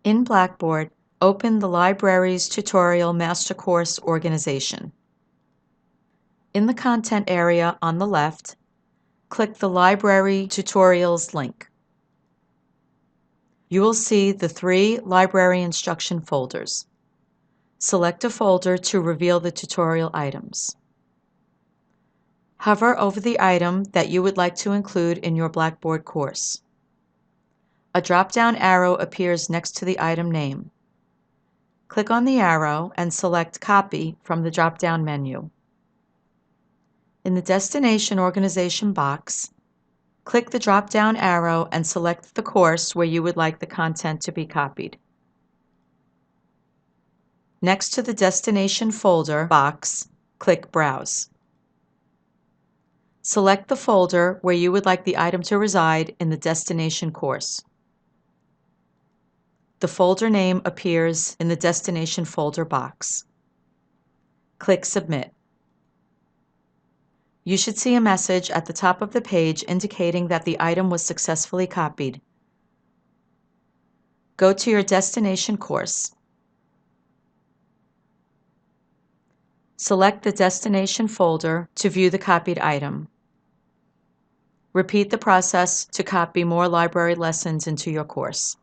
In Blackboard, open the Libraries Tutorial Master Course Organization. In the Content area on the left, click the Library Tutorials link. You will see the 3 library instruction folders. Select a folder to reveal the tutorial items. Hover over the item that you would like to include in your Blackboard course. A drop-down arrow appears next to the item name. Click on the arrow and select Copy from the drop-down menu. In the Destination Organization box, click the drop-down arrow and select the course where you would like the content to be copied. Next to the Destination Folder box, click Browse. Select the folder where you would like the item to reside in the destination course. The folder name appears in the Destination Folder box. Click Submit. You should see a message at the top of the page indicating that the item was successfully copied. Go to your destination course. Select the destination folder to view the copied item. Repeat the process to copy more library lessons into your course.